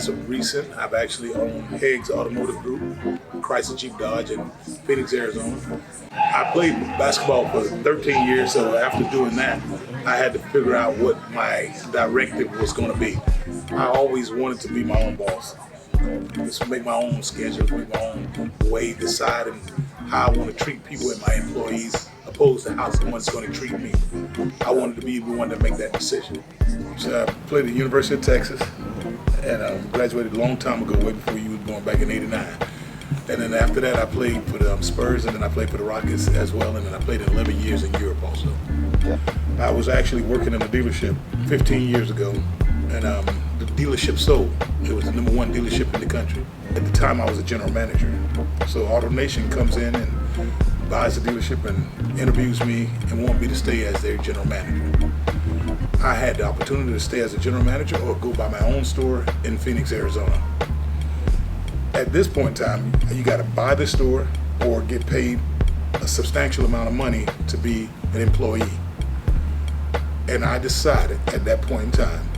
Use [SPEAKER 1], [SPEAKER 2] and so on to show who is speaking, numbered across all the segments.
[SPEAKER 1] as of recent, I've actually owned Heggs Automotive Group, Chrysler Jeep Dodge in Phoenix, Arizona. I played basketball for 13 years, so after doing that, I had to figure out what my directive was going to be. I always wanted to be my own boss. Just make my own schedule, make my own way, deciding how I want to treat people and my employees, opposed to how someone's going to treat me. I wanted to be the one to make that decision. So I played at the University of Texas, and graduated a long time ago, way before you was born, back in '89. And then after that, I played for the Spurs, and then I played for the Rockets as well, and then I played 11 years in Europe also. I was actually working in a dealership 15 years ago, and the dealership sold. It was the #1 dealership in the country. At the time, I was a general manager. So AutoNation comes in and buys the dealership and interviews me and want me to stay as their general manager. I had the opportunity to stay as a general manager or go by my own store in Phoenix, Arizona. At this point in time, you got to buy the store or get paid a substantial amount of money to be an employee. And I decided at that point in time,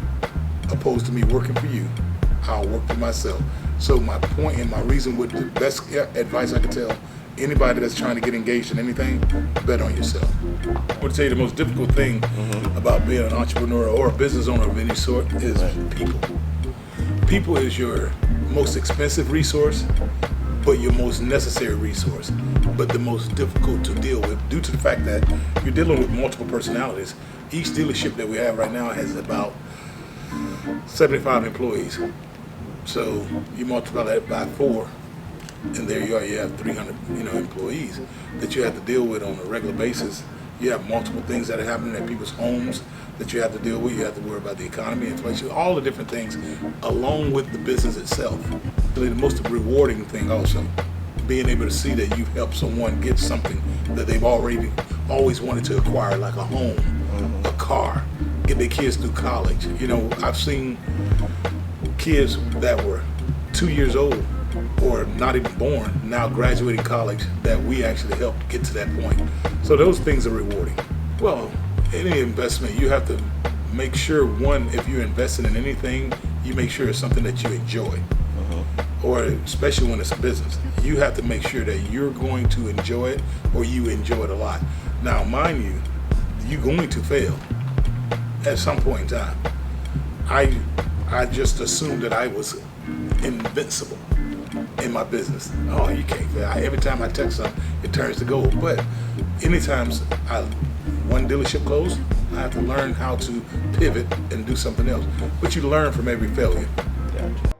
[SPEAKER 1] opposed to me working for you, I'll work for myself. So my point and my reason with the best advice I could tell anybody that's trying to get engaged in anything, bet on yourself. I would tell you the most difficult thing about being an entrepreneur or a business owner of any sort is people. People is your most expensive resource, but your most necessary resource, but the most difficult to deal with due to the fact that you're dealing with multiple personalities. Each dealership that we have right now has about 75 employees. So you multiply that by 4, and there you are, you have 300 employees that you have to deal with on a regular basis. You have multiple things that are happening at people's homes that you have to deal with. You have to worry about the economy, inflation, all the different things along with the business itself. Really the most rewarding thing also, being able to see that you've helped someone get something that they've always wanted to acquire, like a home, a car, get their kids through college. I've seen kids that were 2 years old or not even born now graduating college that we actually helped get to that point. So those things are rewarding. Well, any investment, you have to make sure, one, if you're investing in anything, you make sure it's something that you enjoy. Or especially when it's a business, you have to make sure that you're going to enjoy it or you enjoy it a lot. Now, mind you, you're going to fail at some point in time. I just assumed that I was invincible in my business. Oh, you can't fail. Every time I text something, it turns to gold. But anytime one dealership closed, I have to learn how to pivot and do something else. But you learn from every failure. Gotcha.